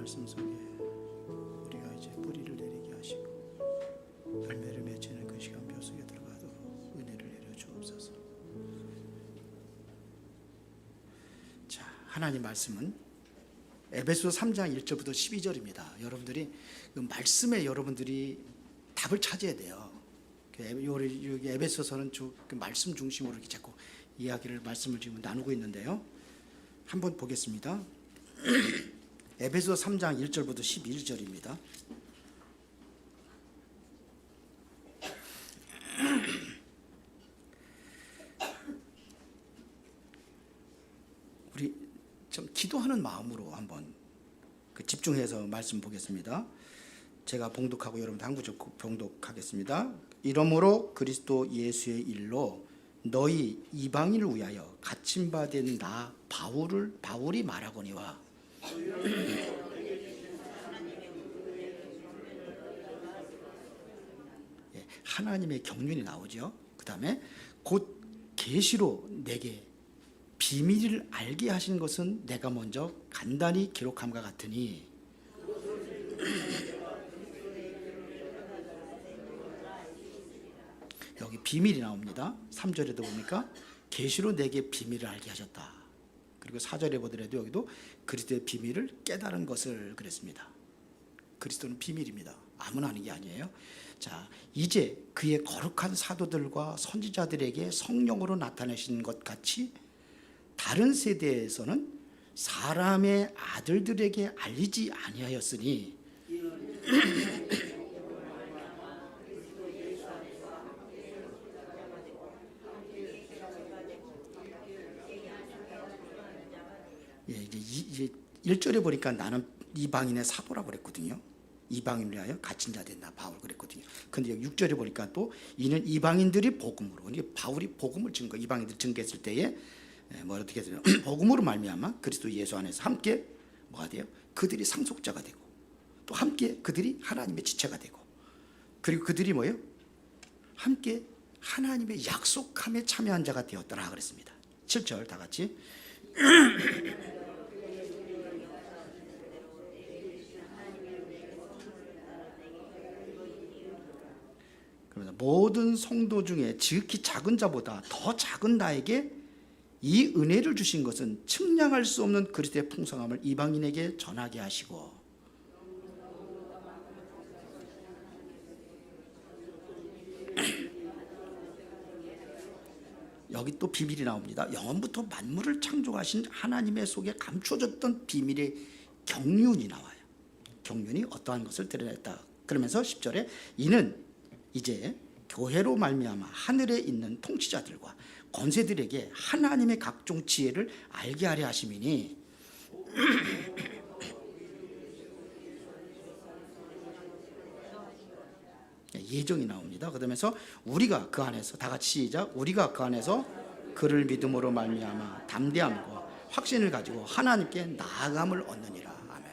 말씀 속에 우리가 이제 뿌리를 내리게 하시고 열매를 맺히는 그 시간표 속에 들어가도록 은혜를 내려 주옵소서. 자, 하나님 말씀은 에베소서 3장 1절부터 12절입니다. 여러분들이 그 말씀에 여러분들이 답을 찾아야 돼요. 여기 에베소서는 그 말씀 중심으로 이렇게 자꾸 말씀을 지금 나누고 있는데요. 한번 보겠습니다. 에베소서 3장 1절부터 11절입니다. 우리 좀 기도하는 마음으로 한번 집중해서 말씀 보겠습니다. 제가 봉독하고 여러분들 한 구절 봉독하겠습니다. 이러므로 그리스도 예수의 일로 너희 이방인을 위하여 갇힌 바 된 나 바울이 말하거니와 하나님의 경륜이 나오죠. 그 다음에 곧 계시로 내게 비밀을 알게 하신 것은 내가 먼저 간단히 기록함과 같으니 여기 비밀이 나옵니다. 3절에도 보니까 계시로 내게 비밀을 알게 하셨다. 그리고 4절에 보더라도 여기도 그리스도의 비밀을 깨달은 것을 그랬습니다. 그리스도는 비밀입니다. 아무나 하는 게 아니에요. 자, 이제 그의 거룩한 사도들과 선지자들에게 성령으로 나타내신 것 같이 다른 세대에서는 사람의 아들들에게 알리지 아니하였으니 이제 1절에 보니까 나는 이방인의 사도라고 그랬거든요. 이방인을 위하여 갇힌 자 된 나 바울 그랬거든요. 근데 6절에 보니까 또 이는 이방인들이 복음으로, 바울이 복음을 증거, 이방인들 증거했을 때에 어떻게 해서 복음으로 말미암아 그리스도 예수 안에서 함께 뭐가 돼요? 그들이 상속자가 되고 또 함께 그들이 하나님의 지체가 되고 그리고 그들이 뭐예요? 함께 하나님의 약속함에 참여한 자가 되었더라 그랬습니다. 7절 다 같이 그러면서 모든 성도 중에 지극히 작은 자보다 더 작은 나에게 이 은혜를 주신 것은 측량할 수 없는 그리스도의 풍성함을 이방인에게 전하게 하시고 여기 또 비밀이 나옵니다. 영원부터 만물을 창조하신 하나님의 속에 감추어졌던 비밀의 경륜이 나와요. 경륜이 어떠한 것을 드러냈다. 그러면서 10절에 이는 이제 교회로 말미암아 하늘에 있는 통치자들과 권세들에게 하나님의 각종 지혜를 알게 하려 하심이니 예정이 나옵니다. 그러면서 우리가 그 안에서 다 같이 시작. 우리가 그 안에서 그를 믿음으로 말미암아 담대함과 확신을 가지고 하나님께 나아감을 얻느니라. 아멘.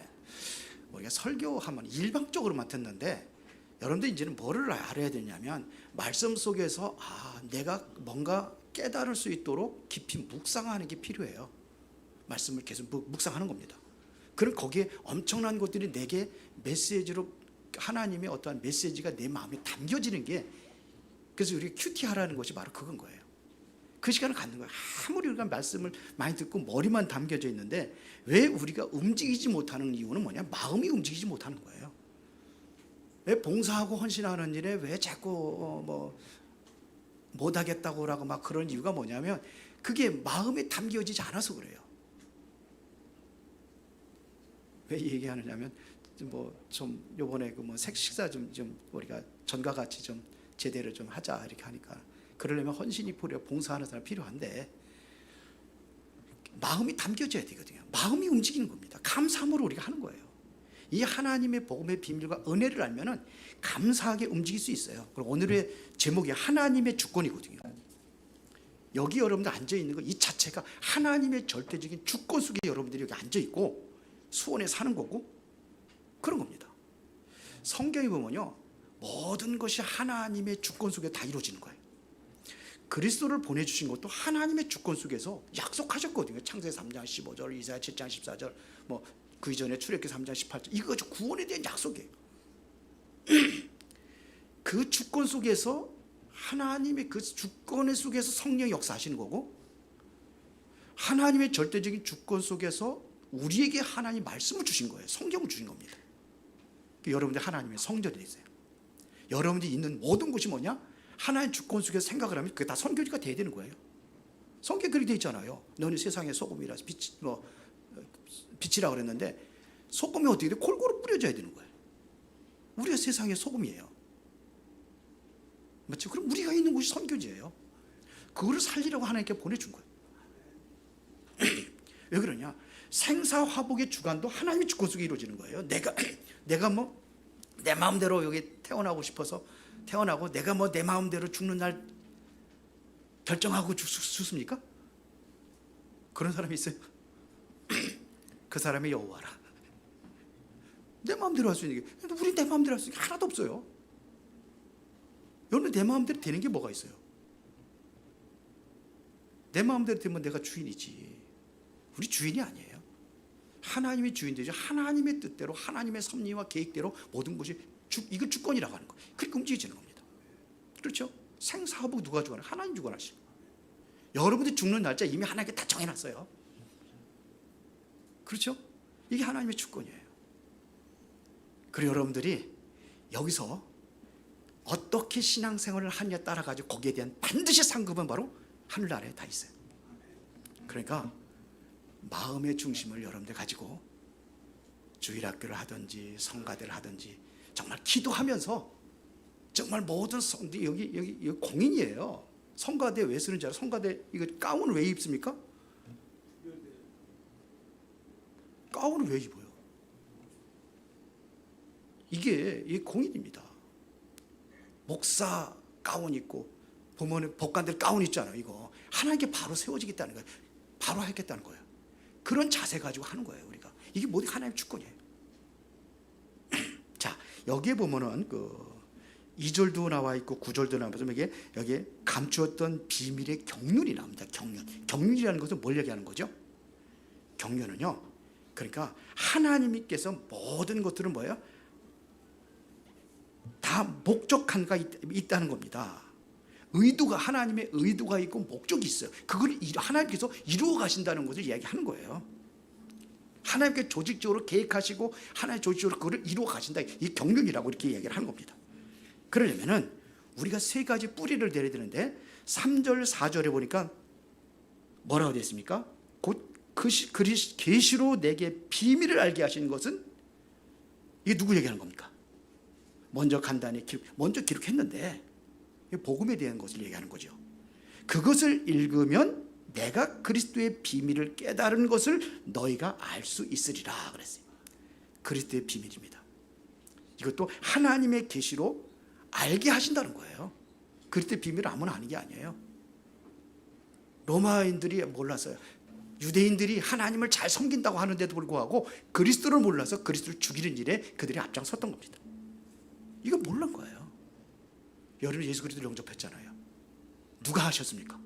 우리가 설교하면 일방적으로만 듣는데 여러분들 이제는 뭐를 알아야 되냐면 말씀 속에서 내가 뭔가 깨달을 수 있도록 깊이 묵상하는 게 필요해요. 말씀을 계속 묵상하는 겁니다. 그럼 거기에 엄청난 것들이 내게 메시지로 하나님의 어떠한 메시지가 내 마음에 담겨지는 게 그래서 우리가 큐티하라는 것이 바로 그건 거예요. 그 시간을 갖는 거예요. 아무리 우리가 말씀을 많이 듣고 머리만 담겨져 있는데 왜 우리가 움직이지 못하는 이유는 뭐냐? 마음이 움직이지 못하는 거예요. 왜 봉사하고 헌신하는 일에 왜 자꾸 못하겠다고라고 막 그런 이유가 뭐냐면 그게 마음에 담겨지지 않아서 그래요. 왜 얘기하느냐면 좀 요번에 식사 좀 우리가 전과 같이 좀 제대로 좀 하자 이렇게 하니까 그러려면 헌신이 필요, 봉사하는 사람 필요한데 마음이 담겨져야 되거든요. 마음이 움직이는 겁니다. 감사함으로 우리가 하는 거예요. 이 하나님의 복음의 비밀과 은혜를 알면은 감사하게 움직일 수 있어요. 그리고 오늘의 제목이 하나님의 주권이거든요. 여기 여러분들 앉아 있는 거 이 자체가 하나님의 절대적인 주권 속에 여러분들이 여기 앉아 있고 수원에 사는 거고 그런 겁니다. 성경에 보면요 모든 것이 하나님의 주권 속에 다 이루어지는 거예요. 그리스도를 보내주신 것도 하나님의 주권 속에서 약속하셨거든요. 창세기 3장 15절, 이사야 7장 14절, 그 이전에 출애굽기 3장 18절 이거 구원에 대한 약속이에요. 그 주권 속에서 하나님의 그 주권 속에서 성령이 역사하시는 거고, 하나님의 절대적인 주권 속에서 우리에게 하나님 말씀을 주신 거예요. 성경을 주신 겁니다. 여러분들 하나님의 성전이 되세요. 여러분들이 있는 모든 곳이 뭐냐? 하나님 주권 속에서 생각을 하면 그게 다 선교지가 돼야 되는 거예요. 성경에 그렇게 돼 있잖아요. 너는 세상의 소금이라서 빛이라고 그랬는데, 소금이 어떻게 돼? 골고루 뿌려져야 되는 거예요. 우리가 세상의 소금이에요. 맞죠? 그럼 우리가 있는 곳이 선교지예요. 그거를 살리라고 하나님께 보내준 거예요. 왜 그러냐? 생사화복의 주관도 하나님의 주권 속에 이루어지는 거예요. 내가 뭐 내 마음대로 여기 태어나고 싶어서 태어나고, 내가 뭐 내 마음대로 죽는 날 결정하고 죽습니까? 그런 사람이 있어요? 그 사람이 여호와라. 내 마음대로 할 수 있는 게, 우리 내 마음대로 할 수 있는 게 하나도 없어요. 여러분 내 마음대로 되는 게 뭐가 있어요? 내 마음대로 되면 내가 주인이지, 우리 주인이 아니에요. 하나님이 주인 되죠. 하나님의 뜻대로, 하나님의 섭리와 계획대로 모든 것이 이거 주권이라고 하는 거예요. 그렇게 움직여지는 겁니다. 그렇죠? 생사화복 누가 주관해요? 하나님 주관하시고. 여러분들 죽는 날짜 이미 하나님께 다 정해놨어요. 그렇죠? 이게 하나님의 주권이에요. 그리고 여러분들이 여기서 어떻게 신앙생활을 하느냐에 따라 가지고 거기에 대한 반드시 상급은 바로 하늘나라에 다 있어요. 그러니까 마음의 중심을 여러분들 가지고 주일학교를 하든지 성가대를 하든지 정말 기도하면서, 정말 모든 여기 공인이에요. 성가대 왜 쓰는지 알아요? 성가대 이거 가운을 왜 입습니까? 가운을 왜 입어요? 이게 공인입니다. 목사 가운 입고 보면 법관들 가운 있잖아요. 이거 하나님께 바로 세워지겠다는 거예요. 바로 하겠다는 거예요. 그런 자세 가지고 하는 거예요. 우리가 이게 모두 하나님의 주권이에요. 자, 여기에 보면은 그 2절도 나와 있고 9절도 나와 있고, 여기에 감추었던 비밀의 경륜이 나옵니다. 경륜이라는 것은 뭘 얘기하는 거죠? 경륜은요, 그러니까 하나님께서 모든 것들은 뭐예요? 다 목적한가 있다는 겁니다. 의도가, 하나님의 의도가 있고 목적이 있어요. 그걸 하나님께서 이루어 가신다는 것을 이야기하는 거예요. 하나님께 조직적으로 계획하시고 하나님 조직적으로 그걸 이루어 가신다. 이 경륜이라고 이렇게 이야기를 하는 겁니다. 그러려면은 우리가 세 가지 뿌리를 내려야 되는데, 3절 4절에 보니까 뭐라고 되어 있습니까? 곧 계시로 내게 비밀을 알게 하시는 것은, 이게 누구 얘기하는 겁니까? 먼저 간단히 먼저 기록했는데 복음에 대한 것을 얘기하는 거죠. 그것을 읽으면 내가 그리스도의 비밀을 깨달은 것을 너희가 알 수 있으리라 그랬어요. 그리스도의 비밀입니다. 이것도 하나님의 계시로 알게 하신다는 거예요. 그리스도의 비밀을 아무나 아는 게 아니에요. 로마인들이 몰랐어요. 유대인들이 하나님을 잘 섬긴다고 하는데도 불구하고 그리스도를 몰라서 그리스도를 죽이는 일에 그들이 앞장섰던 겁니다. 이거 몰란 거예요. 여러분 예수 그리스도를 영접했잖아요. 누가 하셨습니까?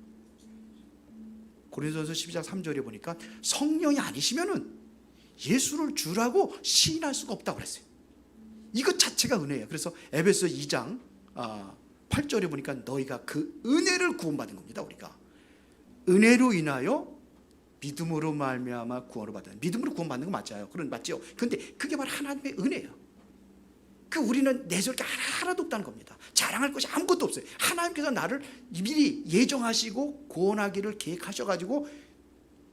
고린도전서 12장 3절에 보니까 성령이 아니시면은 예수를 주라고 시인할 수가 없다고 그랬어요. 이것 자체가 은혜예요. 그래서 에베소 2장 8절에 보니까 너희가 그 은혜를 구원받은 겁니다. 우리가 은혜로 인하여 믿음으로 말미암아 구원을 받은, 믿음으로 구원받는 거 맞아요. 그런 맞죠? 근데 그게 바로 하나님의 은혜예요. 우리는 내세울 게 하나도 없다는 겁니다. 자랑할 것이 아무것도 없어요. 하나님께서 나를 미리 예정하시고 구원하기를 계획하셔가지고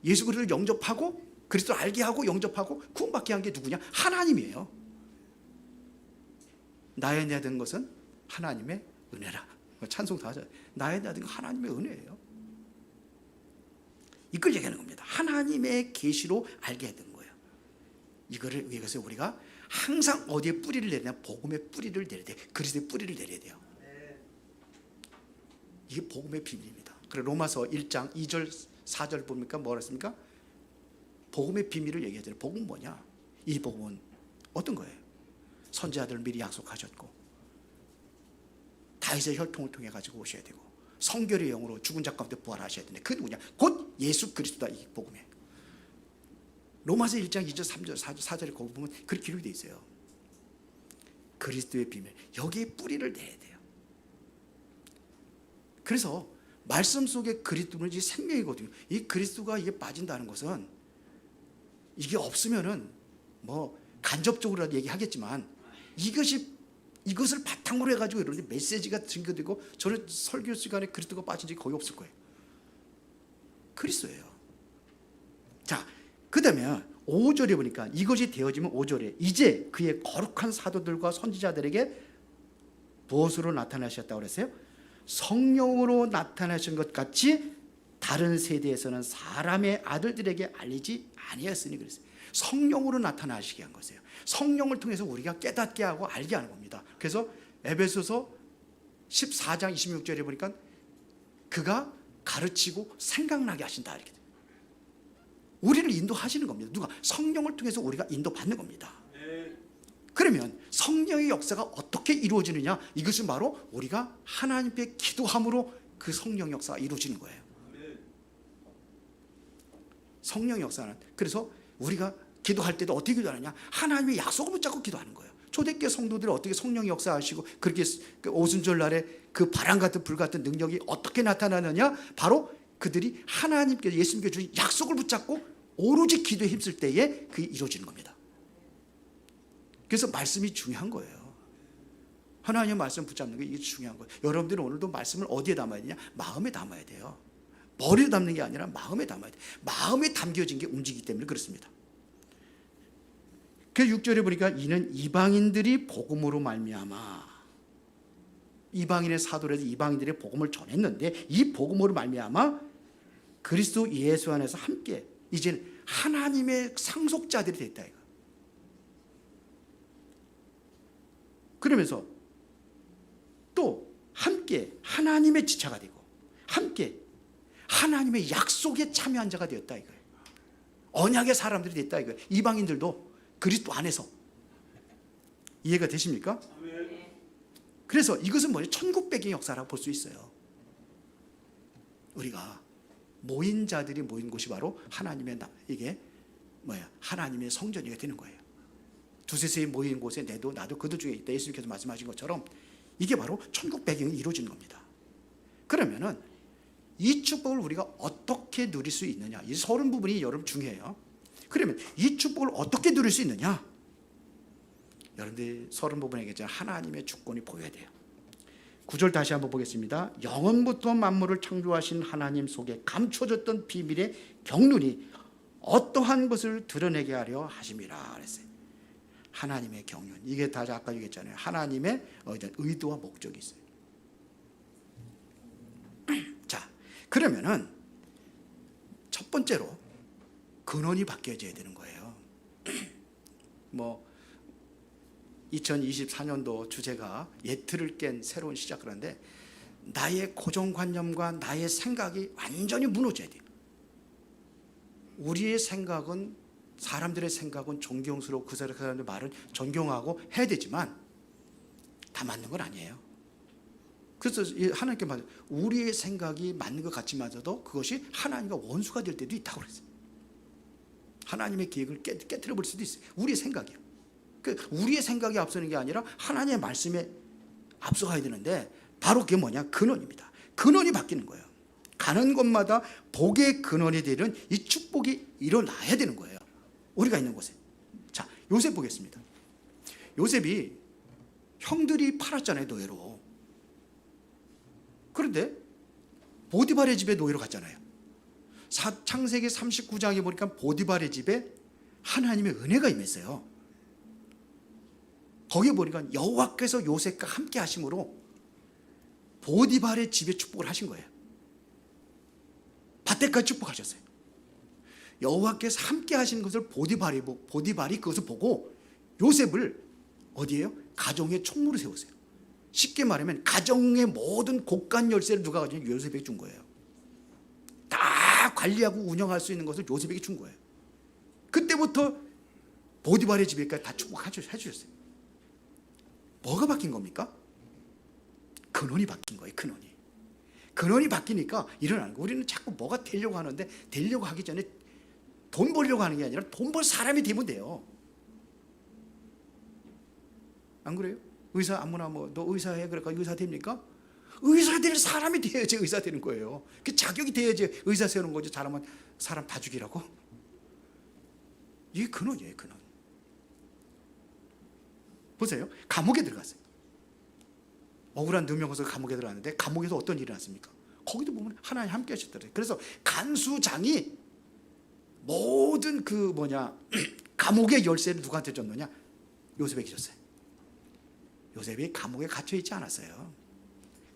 예수 그리스도를 영접하고 그리스도를 알게 하고 영접하고 구원받게 한 게 누구냐? 하나님이에요. 나의 내 된 것은 하나님의 은혜라. 찬송 다 하잖아요. 나의 내 된 건 하나님의 은혜예요. 이걸 얘기하는 겁니다. 하나님의 계시로 알게 된 거예요. 이거를 위해서 우리가 항상 어디에 뿌리를 내리냐? 복음의 뿌리를 내려야 돼요. 그리스도의 뿌리를 내려야 돼요. 이게 복음의 비밀입니다. 그래 로마서 1장 2절 4절 보니까 뭐라 했습니까? 복음의 비밀을 얘기하잖아요. 복음은 뭐냐? 이 복음은 어떤 거예요? 선지자들을 미리 약속하셨고 다윗의 혈통을 통해 가지고 오셔야 되고 성결의 영으로 죽은 자 가운데 부활하셔야 되는데 그 누구냐? 곧 예수 그리스도다. 이 복음이에요. 로마서 1장 2절 3절 4절 4절에 거기 보면 그렇게 기록이 되어 있어요. 그리스도의 비밀, 여기에 뿌리를 내야 돼요. 그래서 말씀 속에 그리스도는 이제 생명이거든요. 이 그리스도가 이게 빠진다는 것은 이게 없으면은 뭐 간접적으로라도 얘기하겠지만 이것을 바탕으로 해가지고 여러분들 메시지가 증거되고, 저는 설교 시간에 그리스도가 빠진 적이 거의 없을 거예요. 그리스도예요. 자, 그 다음에 5절에 보니까 이것이 되어지면 5절에 이제 그의 거룩한 사도들과 선지자들에게 무엇으로 나타나셨다고 그랬어요? 성령으로 나타나신 것 같이 다른 세대에서는 사람의 아들들에게 알리지 아니었으니 그랬어요. 성령으로 나타나시게 한 것이에요. 성령을 통해서 우리가 깨닫게 하고 알게 하는 겁니다. 그래서 에베소서 14장 26절에 보니까 그가 가르치고 생각나게 하신다 이렇게 돼요. 우리를 인도하시는 겁니다. 누가? 성령을 통해서 우리가 인도받는 겁니다. 그러면 성령의 역사가 어떻게 이루어지느냐? 이것은 바로 우리가 하나님께 기도함으로 그 성령 역사가 이루어지는 거예요. 성령 역사는, 그래서 우리가 기도할 때도 어떻게 기도하느냐? 하나님의 약속을 붙잡고 기도하는 거예요. 초대교회 성도들이 어떻게 성령 역사하시고 그렇게 오순절 날에 그 바람 같은 불 같은 능력이 어떻게 나타나느냐? 바로 그들이 하나님께, 예수님께 주신 약속을 붙잡고 오로지 기도에 힘쓸 때에 그게 이루어지는 겁니다. 그래서 말씀이 중요한 거예요. 하나님의 말씀 붙잡는 게 이게 중요한 거예요. 여러분들은 오늘도 말씀을 어디에 담아야 되냐? 마음에 담아야 돼요. 머리에 담는 게 아니라 마음에 담아야 돼요. 마음에 담겨진 게 움직이기 때문에 그렇습니다. 그 6절에 보니까 이는 이방인들이 복음으로 말미암아, 이방인의 사도라서 이방인들의 복음을 전했는데 이 복음으로 말미암아 그리스도 예수 안에서 함께 이제는 하나님의 상속자들이 됐다 이거. 그러면서 또 함께 하나님의 지체가 되고 함께 하나님의 약속에 참여한 자가 되었다 이거예요. 언약의 사람들이 됐다 이거예요. 이방인들도 그리스도 안에서. 이해가 되십니까? 그래서 이것은 뭐냐? 천국 배경의 역사라고 볼 수 있어요. 우리가 모인 자들이 모인 곳이 바로 하나님의 이게 하나님의 성전이가 되는 거예요. 두세세에 모인 곳에 나도 그들 중에 있다. 예수님께서 말씀하신 것처럼 이게 바로 천국 배경이 이루어지는 겁니다. 그러면은 이 축복을 우리가 어떻게 누릴 수 있느냐? 이 서른 부분이 여러분 중요해요. 그러면 이 축복을 어떻게 누릴 수 있느냐? 여러분들 서른 부분에게 하나님의 주권이 보여야 돼요. 9절 다시 한번 보겠습니다. 영원부터 만물을 창조하신 하나님 속에 감춰졌던 비밀의 경륜이 어떠한 것을 드러내게 하려 하심이라 그랬어요. 하나님의 경륜, 이게 다 아까 얘기했잖아요. 하나님의 의도와 목적이 있어요. 자, 그러면은 첫 번째로 근원이 바뀌어져야 되는 거예요. 2024년도 주제가 예틀을 깬 새로운 시작, 그런데 나의 고정관념과 나의 생각이 완전히 무너져야 돼요. 우리의 생각은, 사람들의 생각은 존경스러워 그 사람들 말은 존경하고 해야 되지만 다 맞는 건 아니에요. 그래서 하나님께 말해요. 우리의 생각이 맞는 것 같지만서도 그것이 하나님과 원수가 될 때도 있다고 그랬어요. 하나님의 계획을 깨트려 버릴 수도 있어요. 우리의 생각이요. 우리의 생각이 앞서는 게 아니라 하나님의 말씀에 앞서가야 되는데 바로 그게 뭐냐? 근원입니다. 근원이 바뀌는 거예요. 가는 곳마다 복의 근원이 되는 이 축복이 일어나야 되는 거예요. 우리가 있는 곳에. 자, 요셉 보겠습니다. 요셉이 형들이 팔았잖아요, 노예로. 그런데 보디발의 집에 노예로 갔잖아요. 창세기 39장에 보니까 보디발의 집에 하나님의 은혜가 임했어요. 거기에 보니까 여호와께서 요셉과 함께 하심으로 보디발의 집에 축복을 하신 거예요. 밭대까지 축복하셨어요. 여호와께서 함께 하시는 것을 보디발이 그것을 보고 요셉을 어디에요? 가정의 총무로 세웠어요. 쉽게 말하면 가정의 모든 곳간 열쇠를 누가 가지고 요셉에게 준 거예요. 다 관리하고 운영할 수 있는 것을 요셉에게 준 거예요. 그때부터 보디발의 집에까지 다 축복해 주셨어요. 뭐가 바뀐 겁니까? 근원이 바뀐 거예요. 근원이 바뀌니까 일어나는 거예요. 우리는 자꾸 뭐가 되려고 하는데 되려고 하기 전에 돈 벌려고 하는 게 아니라 돈 벌 사람이 되면 돼요. 안 그래요? 의사 아무나 뭐 너 의사 해 그러니까 의사 됩니까? 의사 될 사람이 돼야지 의사 되는 거예요. 그 자격이 돼야지 의사 세우는 거지. 잘하면 사람 다 죽이라고? 이게 근원이에요, 근원. 보세요. 감옥에 들어갔어요. 억울한 누명에서 감옥에 들어갔는데 감옥에서 어떤 일이 났습니까? 거기도 보면 하나님 함께 하셨더래요. 그래서 간수장이 모든 그 감옥의 열쇠를 누구한테 줬느냐? 요셉에게 줬어요. 요셉이 감옥에 갇혀 있지 않았어요.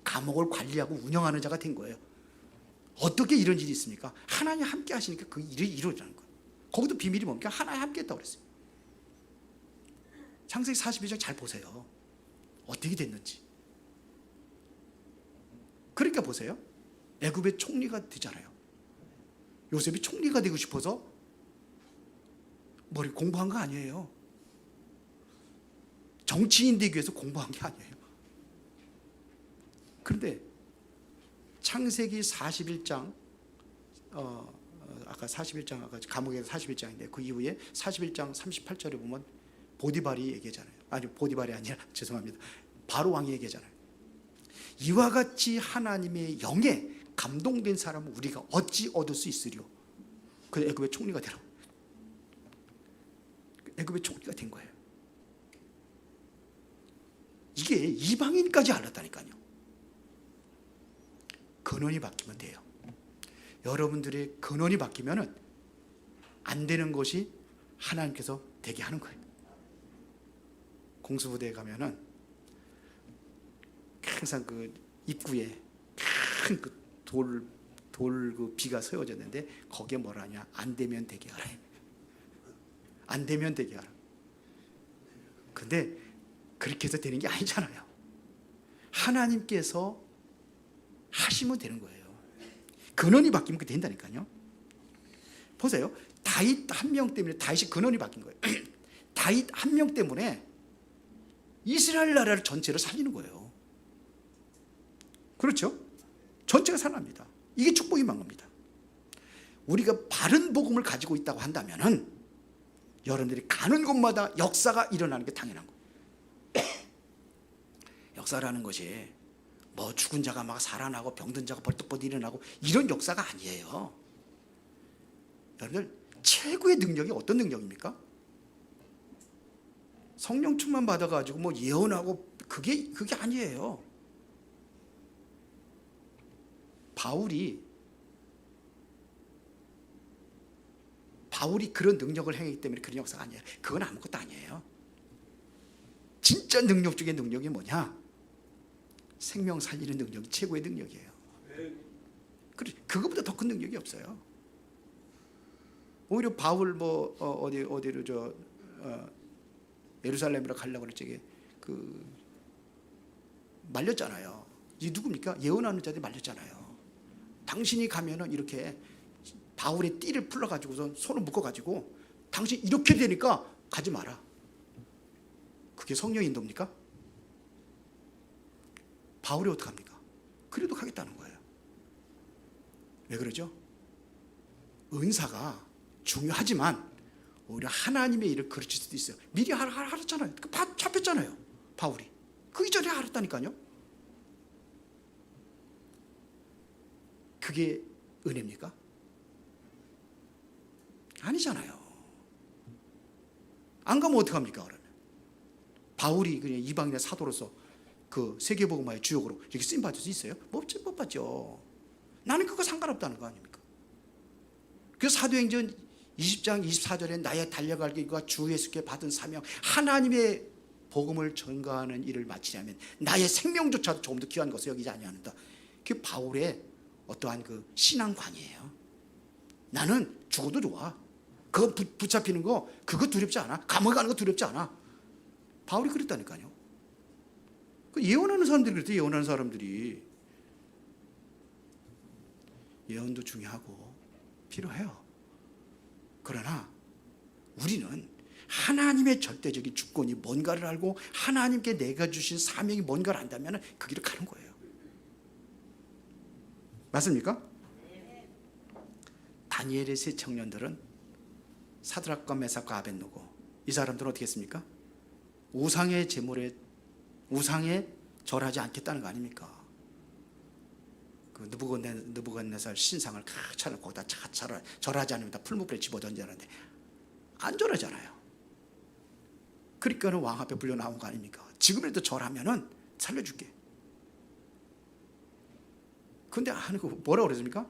감옥을 관리하고 운영하는 자가 된 거예요. 어떻게 이런 일이 있습니까? 하나님 함께 하시니까 그 일이 이루어지는 거예요. 거기도 비밀이 뭡니까? 하나님 함께 했다고 그랬어요. 창세기 42장 잘 보세요. 어떻게 됐는지. 그러니까 보세요. 애굽의 총리가 되잖아요. 요셉이 총리가 되고 싶어서 머리 공부한 거 아니에요. 정치인 되기 위해서 공부한 게 아니에요. 그런데 창세기 41장 아까 41장 아까 감옥에서 41장인데 그 이후에 41장 38절에 보면 보디발이 얘기하잖아요. 아니 보디발이 아니라 죄송합니다. 바로 왕이 얘기하잖아요. 이와 같이 하나님의 영에 감동된 사람은 우리가 어찌 얻을 수 있으리요? 그 애굽의 총리가 되라. 애굽의 총리가 된 거예요. 이게 이방인까지 알았다니까요. 근원이 바뀌면 돼요. 여러분들의 근원이 바뀌면은 안 되는 것이 하나님께서 되게 하는 거예요. 공수부대에 가면은 항상 그 입구에 큰 그 돌 그 비가 세워졌는데 거기에 뭐라냐? 안 되면 되게 하라. 안 되면 되게 하라. 근데 그렇게 해서 되는 게 아니잖아요. 하나님께서 하시면 되는 거예요. 근원이 바뀌면 그렇게 된다니까요. 보세요. 다윗 한 명 때문에 다윗이 근원이 바뀐 거예요. 다윗 한 명 때문에 이스라엘 나라를 전체를 살리는 거예요. 그렇죠? 전체가 살아납니다. 이게 축복이 만 겁니다. 우리가 바른 복음을 가지고 있다고 한다면은 여러분들이 가는 곳마다 역사가 일어나는 게 당연한 거예요. 역사라는 것이 뭐 죽은 자가 막 살아나고 병든 자가 벌떡벌떡 일어나고 이런 역사가 아니에요. 여러분들 최고의 능력이 어떤 능력입니까? 성령 충만 받아가지고 뭐 예언하고 그게 아니에요. 바울이 그런 능력을 행했기 때문에 그런 역사가 아니에요. 그건 아무것도 아니에요. 진짜 능력 중에 능력이 뭐냐? 생명 살리는 능력이 최고의 능력이에요. 그거보다 더 큰 능력이 없어요. 오히려 바울 어디로 예루살렘으로 가려고 그랬지 말렸잖아요. 이 누굽니까? 예언하는 자들이 말렸잖아요. 당신이 가면은 이렇게 바울의 띠를 풀러가지고서 손을 묶어가지고 당신 이렇게 되니까 가지 마라. 그게 성령 인도입니까? 바울이 어떡합니까? 그래도 가겠다는 거예요. 왜 그러죠? 은사가 중요하지만 오히려 하나님의 일을 가르칠 수도 있어요. 미리 알았잖아요. 잡혔잖아요. 바울이. 그 이전에 알았다니까요. 그게 은혜입니까? 아니잖아요. 안 가면 어떡합니까? 그러면 바울이 그냥 이방인의 사도로서 그 세계복음화의 주역으로 이렇게 쓰임 받을 수 있어요? 못 받죠. 나는 그거 상관없다는 거 아닙니까? 그 사도행전 20장 24절에 나의 달려갈 길과 주 예수께 받은 사명, 하나님의 복음을 전가하는 일을 마치려면 나의 생명조차도 조금 더 귀한 것을 여기지 아니하는다. 그게 바울의 어떠한 그 신앙관이에요. 나는 죽어도 좋아. 그거 붙잡히는 거 그거 두렵지 않아. 감옥에 가는 거 두렵지 않아. 바울이 그랬다니까요. 예언하는 사람들이 그랬대요. 예언하는 사람들이. 예언도 중요하고 필요해요. 그러나 우리는 하나님의 절대적인 주권이 뭔가를 알고 하나님께 내가 주신 사명이 뭔가를 안다면 그 길을 가는 거예요. 맞습니까? 다니엘의 세 청년들은 사드락과 메삭과 아벳노고, 이 사람들은 어떻게 했습니까? 우상의 제물에, 우상에 절하지 않겠다는 거 아닙니까? 그 느부갓네살 신상을 차려 거기다 절하지 않으면 다 풀무불에 집어던지는데 안 절하잖아요. 그러니까는 왕 앞에 불려 나온 거 아닙니까? 지금이라도 절하면은 살려줄게. 근데 뭐라고 그랬습니까?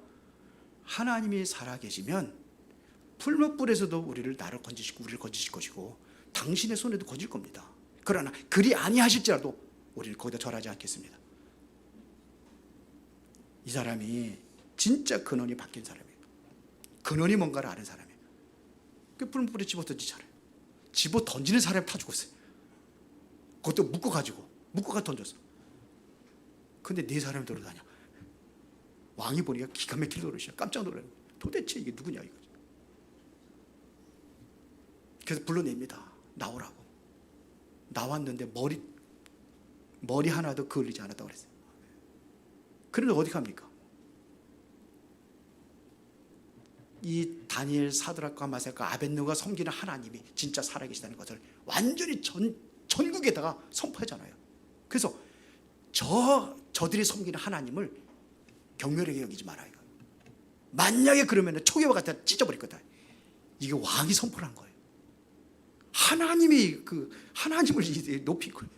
하나님이 살아계시면 풀무불에서도 나를 건지실 것이고 당신의 손에도 건질 겁니다. 그러나 그리 아니하실지라도 우리를 거기다 절하지 않겠습니다. 이 사람이 진짜 근원이 바뀐 사람이에요. 근원이 뭔가를 아는 사람이에요. 그 풀무불에 집어던지잖아요. 집어던지는 사람이 다 죽었어요. 그것도 묶어가 던졌어. 근데 네 사람이 돌아다녀. 왕이 보니까 기가 막힐 노릇이야. 깜짝 놀라요. 도대체 이게 누구냐 이거죠. 그래서 불러냅니다. 나오라고. 나왔는데 머리 하나도 그을리지 않았다고 그랬어요. 그런데 어디 갑니까? 이 다니엘, 사드락과 메삭과 아벳느고가 섬기는 하나님이 진짜 살아계시다는 것을 완전히 전국에다가 선포하잖아요. 그래서 저들이 섬기는 하나님을 경멸하게 여기지 마라 이거. 만약에 그러면 초계와 같아 찢어버릴 거다. 이게 왕이 선포를 한 거예요. 하나님이 하나님을 높인 거예요.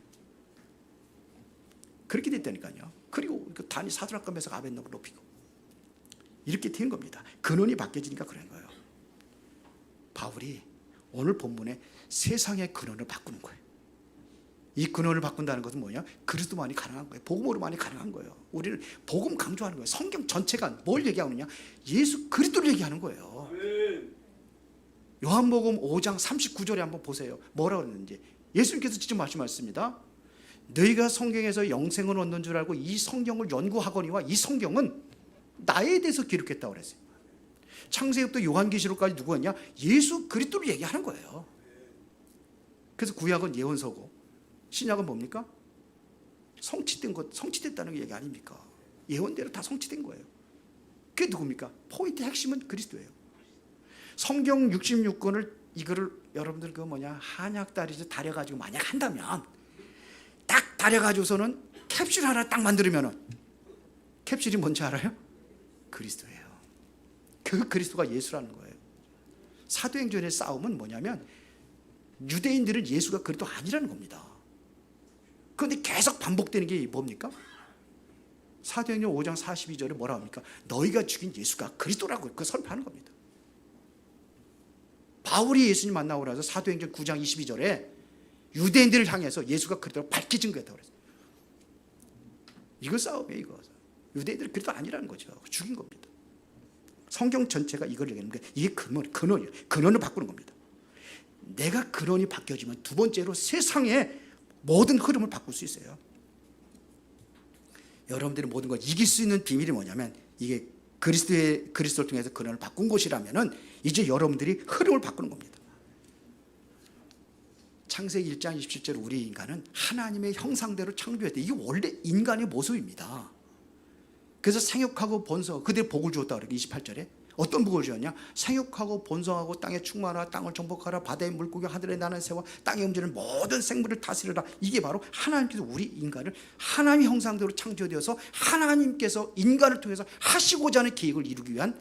그렇게 됐다니까요. 그리고 다니 사드락과 메삭 아벳느고를 높이고 이렇게 된 겁니다. 근원이 바뀌어지니까 그런 거예요. 바울이 오늘 본문에 세상의 근원을 바꾸는 거예요. 이 근원을 바꾼다는 것은 뭐냐? 그리스도만이 가능한 거예요. 복음으로만이 가능한 거예요. 우리는 복음 강조하는 거예요. 성경 전체가 뭘 얘기하느냐? 예수 그리스도를 얘기하는 거예요. 요한복음 5장 39절에 한번 보세요. 뭐라고 그랬는지. 예수님께서 직접 말씀하셨습니다. 너희가 성경에서 영생을 얻는 줄 알고 이 성경을 연구하거니와 이 성경은 나에 대해서 기록했다고 그랬어요. 창세기부터 요한계시록까지 누구였냐? 예수 그리스도를 얘기하는 거예요. 그래서 구약은 예언서고 신약은 뭡니까? 성취됐다는 게 얘기 아닙니까? 예언대로 다 성취된 거예요. 그게 누굽니까? 포인트 핵심은 그리스도예요. 성경 66권을 이거를 여러분들 한약 다려가지고 만약 한다면 딱 다려가지고서는 캡슐 하나 딱 만들면은 캡슐이 뭔지 알아요? 그리스도예요. 그 그리스도가 예수라는 거예요. 사도행전의 싸움은 뭐냐면 유대인들은 예수가 그리스도 아니라는 겁니다. 그런데 계속 반복되는 게 뭡니까? 사도행전 5장 42절에 뭐라 합니까? 너희가 죽인 예수가 그리스도라고 그 선포하는 겁니다. 바울이 예수님 만나고 나서 사도행전 9장 22절에 유대인들을 향해서 예수가 그리스도로 밝히 증거했다고 그랬어요. 이거 싸움이에요. 이거. 유대인들이 그리스도 아니라는 거죠. 죽인 겁니다. 성경 전체가 이걸 얘기하는 거예요. 이게 근원이에요. 근원을 바꾸는 겁니다. 내가 근원이 바뀌어지면 두 번째로 세상의 모든 흐름을 바꿀 수 있어요. 여러분들이 모든 걸 이길 수 있는 비밀이 뭐냐면 이게 그리스도를 통해서 근원을 바꾼 것이라면은 이제 여러분들이 흐름을 바꾸는 겁니다. 창세기 1장 27절 우리 인간은 하나님의 형상대로 창조했다. 이게 원래 인간의 모습입니다. 그래서 생육하고 번성, 그들 복을 주었다 그래요. 28절에 어떤 복을 주었냐? 생육하고 번성하고 땅에 충만하라, 땅을 정복하라, 바다의 물고기, 하늘에 나는 새와 땅에 움직이는 모든 생물을 다스리라. 이게 바로 하나님께서 우리 인간을 하나님의 형상대로 창조되어서 하나님께서 인간을 통해서 하시고자 하는 계획을 이루기 위한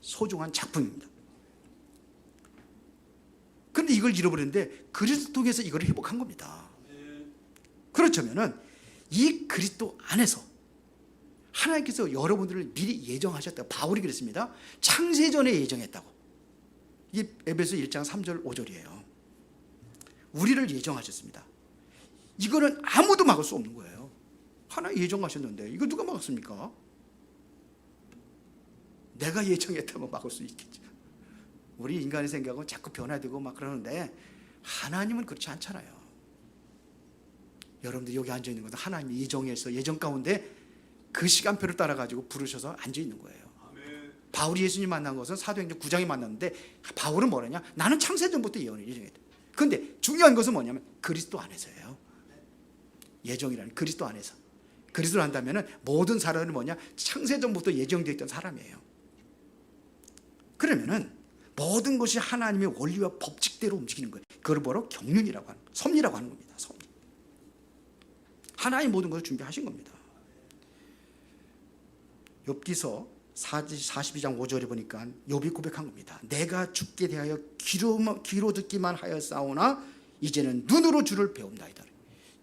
소중한 작품입니다. 그런데 이걸 잃어버렸는데 그리스도 통해서 이걸 회복한 겁니다. 그렇다면은 이 그리스도 안에서 하나님께서 여러분들을 미리 예정하셨다고 바울이 그랬습니다. 창세전에 예정했다고. 이게 에베소 1장 3절 5절이에요. 우리를 예정하셨습니다. 이거는 아무도 막을 수 없는 거예요. 하나님 예정하셨는데 이거 누가 막았습니까? 내가 예정했다면 막을 수 있겠죠. 우리 인간의 생각은 자꾸 변화되고 막 그러는데 하나님은 그렇지 않잖아요. 여러분들 여기 앉아 있는 것은 하나님이 예정해서 예정 가운데 그 시간표를 따라 가지고 부르셔서 앉아 있는 거예요. 아멘. 바울이 예수님 만난 것은 사도행전 9장에 만났는데 바울은 뭐라냐? 나는 창세전부터 예언을 예정했다. 그런데 중요한 것은 뭐냐면 그리스도 안에서예요. 예정이라는 그리스도 안에서. 그리스도를 한다면은 모든 사람은 뭐냐? 창세전부터 예정되어 있던 사람이에요. 그러면은 모든 것이 하나님의 원리와 법칙대로 움직이는 거예요. 그걸 바로 경륜이라고 하는 거예요. 섭리라고 하는 겁니다. 섭리. 하나님 모든 것을 준비하신 겁니다. 욥기서 42장 5절에 보니까 욥이 고백한 겁니다. 내가 죽게 대하여 귀로 듣기만 하였사오나 이제는 눈으로 주를 배움나이다.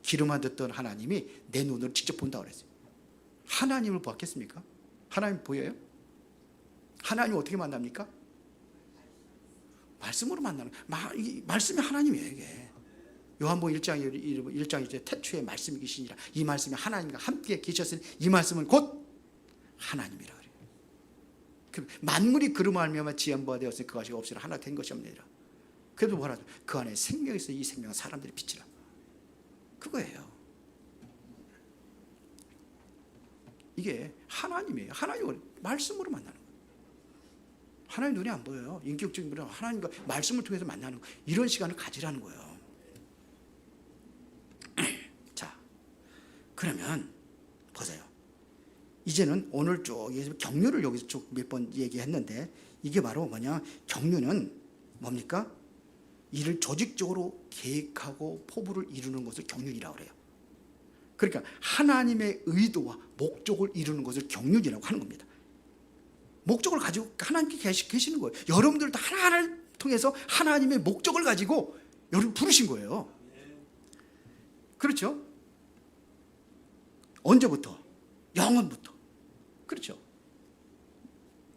귀로만 듣던 하나님이 내 눈으로 직접 본다고 그랬어요. 하나님을 보았겠습니까? 하나님 보여요? 하나님 어떻게 만납니까? 말씀으로 만나는 거예요. 말씀이 하나님이에요. 이게 요한복음 1장 이제 태초에 말씀이 계시니라. 이 말씀이 하나님과 함께 계셨으니 이 말씀은 곧 하나님이라 그래요. 만물이 그로 말미암아 지연부가 되었으니 그것이 없으나 하나 된 것이 없느니라. 그래도 뭐라 하죠? 그 안에 생명이 있어 이 생명은 사람들의 빛이라. 그거예요. 이게 하나님이에요. 하나님을 말씀으로 만나는 거예요. 하나님 눈이 안 보여요. 인격적인 분은 하나님과 말씀을 통해서 만나는 거예요. 이런 시간을 가지라는 거예요. 자, 그러면 보세요. 이제는 오늘 쭉 경륜을 여기서 쭉 몇 번 얘기했는데 이게 바로 뭐냐? 경륜은 뭡니까? 이를 조직적으로 계획하고 포부를 이루는 것을 경륜이라고 그래요. 그러니까 하나님의 의도와 목적을 이루는 것을 경륜이라고 하는 겁니다. 목적을 가지고 하나님께 계시는 거예요. 여러분들도 하나하나를 통해서 하나님의 목적을 가지고 여러분 부르신 거예요. 그렇죠? 언제부터? 영원부터. 그렇죠?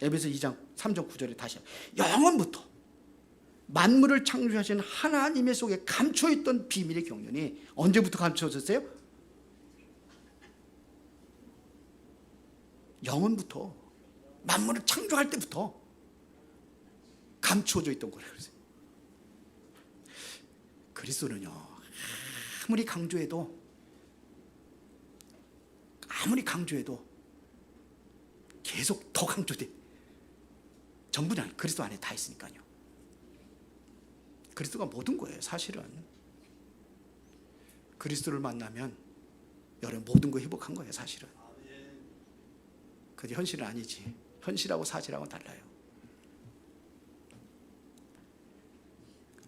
에베소 2장 3절 9절에 다시 영원부터 만물을 창조하신 하나님의 속에 감춰있던 비밀의 경륜이 언제부터 감춰졌어요? 영원부터. 만물을 창조할 때부터 감추어져 있던 거래요. 그리스도는요, 아무리 강조해도 계속 더 강조돼. 전부는 아니에요. 그리스도 안에 다 있으니까요. 그리스도가 모든 거예요. 사실은 그리스도를 만나면 여러분 모든 거 회복한 거예요. 사실은 그게 현실은 아니지. 현실하고 사실하고는 달라요.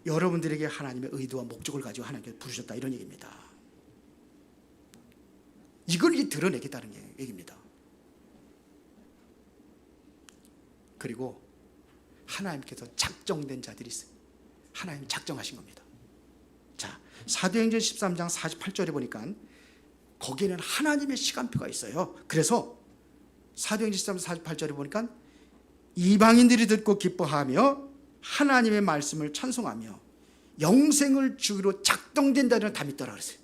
여러분들에게 하나님의 의도와 목적을 가지고 하나님께서 부르셨다 이런 얘기입니다. 이걸 드러내겠다는 얘기입니다. 그리고 하나님께서 작정된 자들이 있어요. 하나님이 작정하신 겁니다. 자, 사도행전 13장 48절에 보니까 거기에는 하나님의 시간표가 있어요. 그래서 사도행전 13장 48절에 보니까 이방인들이 듣고 기뻐하며 하나님의 말씀을 찬송하며 영생을 주기로 작정된다는 답이 있더라 그랬어요.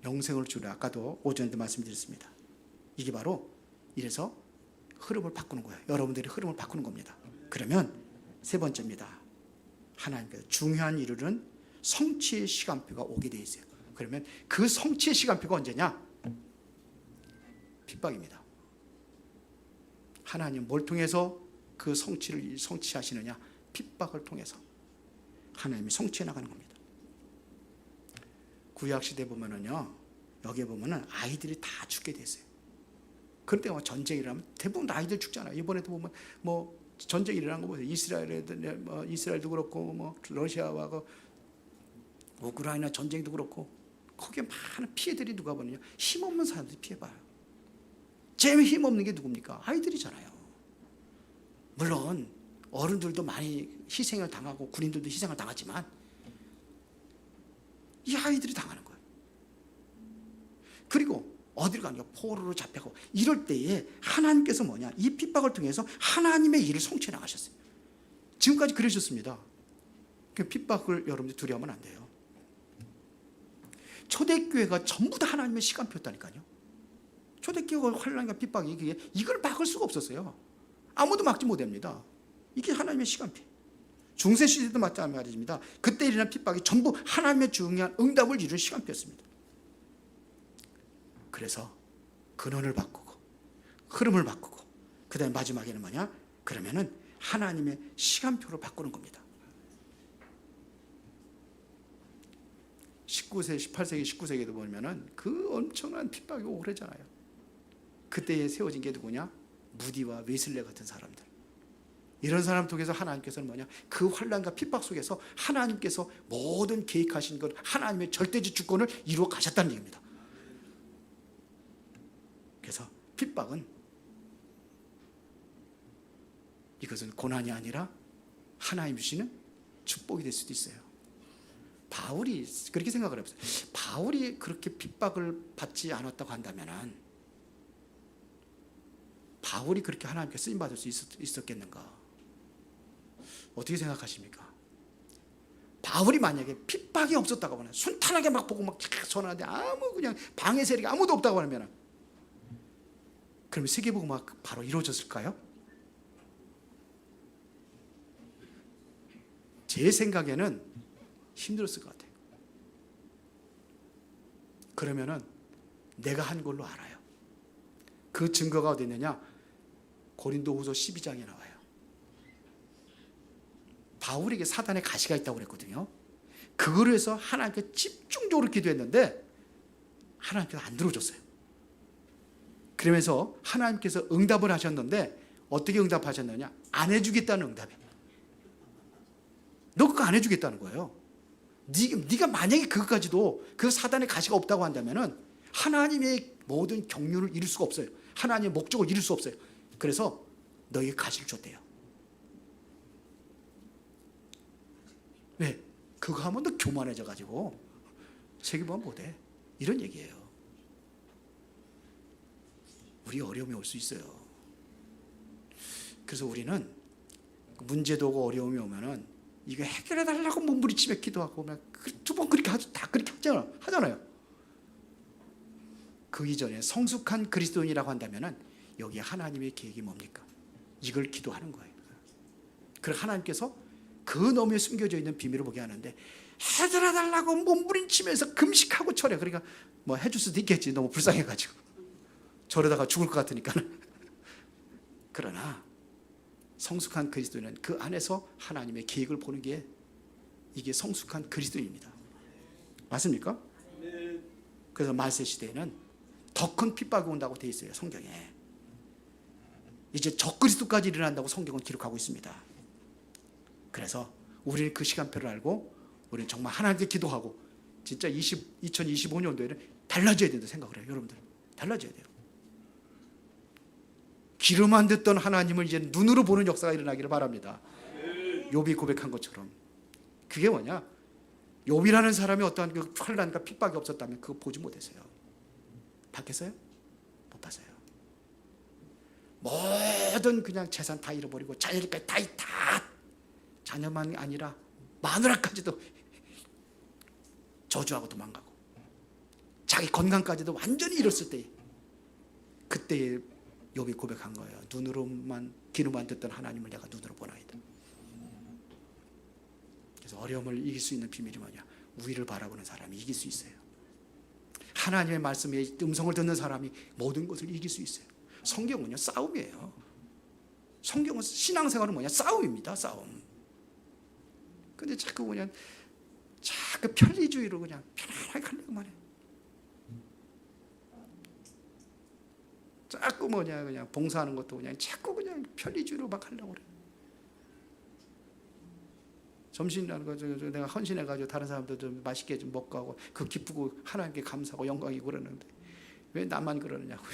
영생을 주기로 아까도 오전에도 말씀드렸습니다. 이게 바로 이래서 흐름을 바꾸는 거예요. 여러분들이 흐름을 바꾸는 겁니다. 그러면 세 번째입니다. 하나님께서 중요한 일은 성취의 시간표가 오게 돼 있어요. 그러면 그 성취의 시간표가 언제냐? 핍박입니다. 하나님 뭘 통해서 그 성취를 성취하시느냐? 핍박을 통해서 하나님이 성취해 나가는 겁니다. 구약 시대 보면은요, 여기에 보면은 아이들이 다 죽게 됐어요. 그럴 때 전쟁이 일어나면 대부분 아이들 죽잖아요. 이번에도 보면 뭐 전쟁이 일어난 거 보세요. 이스라엘도 그렇고 뭐 러시아와 우크라이나 전쟁도 그렇고 거기에 많은 피해들이 누가 보느냐? 힘없는 사람들이 피해봐요. 제일 힘없는 게 누굽니까? 아이들이잖아요. 물론 어른들도 많이 희생을 당하고 군인들도 희생을 당하지만 이 아이들이 당하는 거예요. 그리고 어디를 가냐? 포로로 잡혀가고 이럴 때에 하나님께서 뭐냐? 이 핍박을 통해서 하나님의 일을 성취해 나가셨어요. 지금까지 그러셨습니다. 그 핍박을 여러분들 두려워하면 안 돼요. 초대교회가 전부 다 하나님의 시간표였다니까요. 초대교회가 환난과 핍박이 이걸 막을 수가 없었어요. 아무도 막지 못합니다. 이게 하나님의 시간표. 중세시대도 마찬가지입니다. 그때 일어난 핍박이 전부 하나님의 중요한 응답을 이룬 시간표였습니다. 그래서 근원을 바꾸고 흐름을 바꾸고 그 다음에 마지막에는 뭐냐? 그러면은 하나님의 시간표를 바꾸는 겁니다. 18세기 19세기도 보면은 그 엄청난 핍박이 오고 그러잖아요. 그때에 세워진 게 누구냐? 무디와 웨슬레 같은 사람들. 이런 사람 통해서 하나님께서는 뭐냐, 그 환난과 핍박 속에서 하나님께서 모든 계획하신 것, 하나님의 절대적 주권을 이루어 가셨다는 얘기입니다. 그래서 핍박은 이것은 고난이 아니라 하나님 주시는 축복이 될 수도 있어요. 바울이 그렇게 생각을 해봤어요. 바울이 그렇게 핍박을 받지 않았다고 한다면 바울이 그렇게 하나님께 쓰임받을 수 있었겠는가? 어떻게 생각하십니까? 바울이 만약에 핍박이 없었다고 하면, 순탄하게 막 보고 막 전하는데 아무 그냥 방해 세력이 아무도 없다고 하면, 그러면 세계복음화 바로 이루어졌을까요? 제 생각에는 힘들었을 것 같아요. 그러면은 내가 한 걸로 알아요. 그 증거가 어디 있느냐? 고린도후서 12장에 나와요. 바울에게 사단의 가시가 있다고 그랬거든요. 그거로 해서 하나님께 집중적으로 기도했는데 하나님께서 안 들어줬어요. 그러면서 하나님께서 응답을 하셨는데 어떻게 응답하셨느냐? 안 해주겠다는 응답이에요. 너 그거 안 해주겠다는 거예요. 네가 만약에 그것까지도 그 사단의 가시가 없다고 한다면은 하나님의 모든 경륜을 이룰 수가 없어요. 하나님의 목적을 이룰 수 없어요. 그래서 너에게 가시를 줬대요. 왜? 그거 하면 너 교만해져 가지고 세계보험 못해. 이런 얘기예요. 우리 어려움이 올 수 있어요. 그래서 우리는 문제도 오고 어려움이 오면은 이거 해결해 달라고 몸부림치며 기도하고 두 번 그렇게 다 그렇게 하잖아요. 그 이전에 성숙한 그리스도인이라고 한다면은 여기에 하나님의 계획이 뭡니까? 이걸 기도하는 거예요. 그리고 하나님께서 그 너머에 숨겨져 있는 비밀을 보게 하는데, 해결해 달라고 몸부림치면서 금식하고 철회. 그러니까 뭐 해줄 수도 있겠지. 너무 불쌍해가지고 저러다가 죽을 것 같으니까. 그러나 성숙한 그리스도인은 그 안에서 하나님의 계획을 보는 게, 이게 성숙한 그리스도인입니다. 맞습니까? 그래서 말세 시대에는 더 큰 핍박이 온다고 되어 있어요, 성경에. 이제 적그리스도까지 일어난다고 성경은 기록하고 있습니다. 그래서 우리는 그 시간표를 알고 우리는 정말 하나님께 기도하고 진짜 2025년도에는 달라져야 된다고 생각을 해요. 여러분들 달라져야 돼요. 귀로만 듣던 하나님을 이제 눈으로 보는 역사가 일어나기를 바랍니다. 욥이 고백한 것처럼. 그게 뭐냐? 욥이라는 사람이 어떠한 그 환난과 핍박이 없었다면 그거 보지 못했어요. 봤겠어요? 못 봤어요. 모든 그냥 재산 다 잃어버리고 자녀들까지 다 자녀만 아니라 마누라까지도 저주하고 도망가고 자기 건강까지도 완전히 잃었을 때, 그때 욥이 고백한 거예요. 눈으로만 귀로만 듣던 하나님을 내가 눈으로 보나이다. 그래서 어려움을 이길 수 있는 비밀이 뭐냐? 우위를 바라보는 사람이 이길 수 있어요. 하나님의 말씀에 음성을 듣는 사람이 모든 것을 이길 수 있어요. 성경은요 싸움이에요. 성경은 신앙생활은 뭐냐? 싸움입니다. 싸움. 근데 자꾸 편리주의로 그냥 편안하게 가려고만 해. 자꾸 그냥 봉사하는 것도 그냥 자꾸 그냥 편리주의로 막 하려고 그래. 점심이라는 거 내가 헌신해가지고 다른 사람들 좀 맛있게 좀 먹고 하고 그 기쁘고 하나님께 감사하고 영광이고 그러는데 왜 나만 그러느냐고.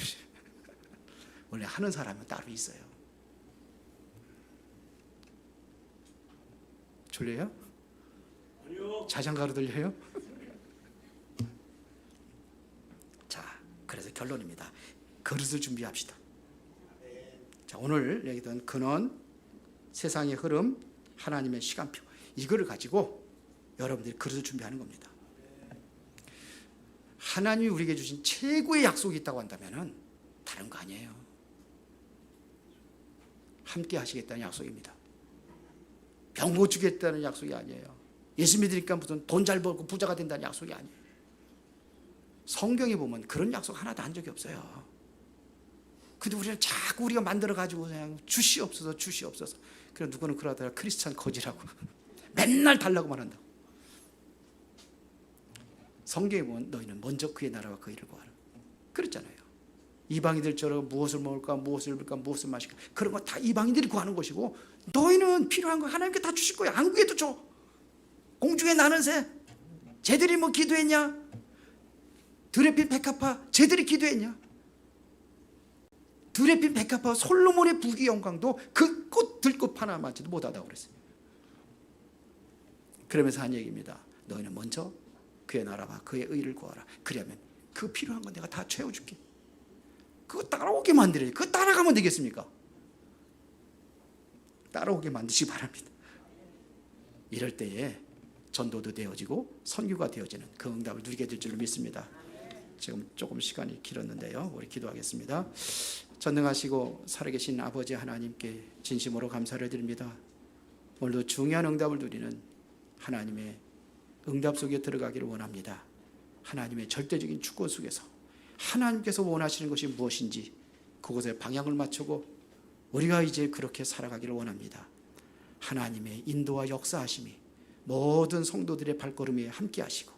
원래 하는 사람은 따로 있어요. 졸려요? 아니요. 자장가로 들려요? 자, 그래서 결론입니다. 그릇을 준비합시다. 자, 오늘 얘기했던 근원, 세상의 흐름, 하나님의 시간표, 이거를 가지고 여러분들이 그릇을 준비하는 겁니다. 하나님이 우리에게 주신 최고의 약속이 있다고 한다면 다른 거 아니에요. 함께 하시겠다는 약속입니다. 병 고치겠다는 약속이 아니에요. 예수 믿으니까 무슨 돈 잘 벌고 부자가 된다는 약속이 아니에요. 성경에 보면 그런 약속 하나도 한 적이 없어요. 근데 우리는 자꾸 우리가 만들어가지고 그냥 주시옵소서. 그래 누구는 그러다가 크리스찬 거지라고 맨날 달라고만 한다고. 성경에 보면 너희는 먼저 그의 나라와 그 일을 구하라 그랬잖아요. 이방인들처럼 무엇을 먹을까, 무엇을 입을까, 무엇을 마실까, 그런 거 다 이방인들이 구하는 것이고 너희는 필요한 거 하나님께 다 주실 거야. 안 구해도 줘. 공중에 나는 새, 쟤들이 뭐 기도했냐? 들에 핀 백합화, 쟤들이 기도했냐? 들에 핀 백합화, 솔로몬의 부귀 영광도 그 꽃 들꽃 하나만치도 못하다고 그랬어요. 그러면서 한 얘기입니다. 너희는 먼저 그의 나라와 그의 의를 구하라. 그러면 그 필요한 건 내가 다 채워줄게. 그거 따라오게 만들어야지. 그거 따라가면 되겠습니까? 따라오게 만드시기 바랍니다. 이럴 때에 전도도 되어지고 선교가 되어지는 그 응답을 누리게 될 줄로 믿습니다. 지금 조금 시간이 길었는데요, 우리 기도하겠습니다. 전능하시고 살아계신 아버지 하나님께 진심으로 감사를 드립니다. 오늘도 중요한 응답을 누리는 하나님의 응답 속에 들어가기를 원합니다. 하나님의 절대적인 주권 속에서 하나님께서 원하시는 것이 무엇인지 그곳에 방향을 맞추고 우리가 이제 그렇게 살아가기를 원합니다. 하나님의 인도와 역사하심이 모든 성도들의 발걸음에 함께 하시고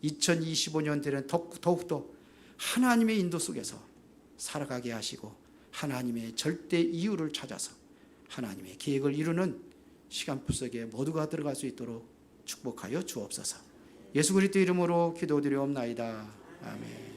2025년 되는 더욱더 하나님의 인도 속에서 살아가게 하시고 하나님의 절대 이유를 찾아서 하나님의 계획을 이루는 시간표 속에 모두가 들어갈 수 있도록 축복하여 주옵소서. 예수 그리스도 이름으로 기도드리옵나이다. 아멘.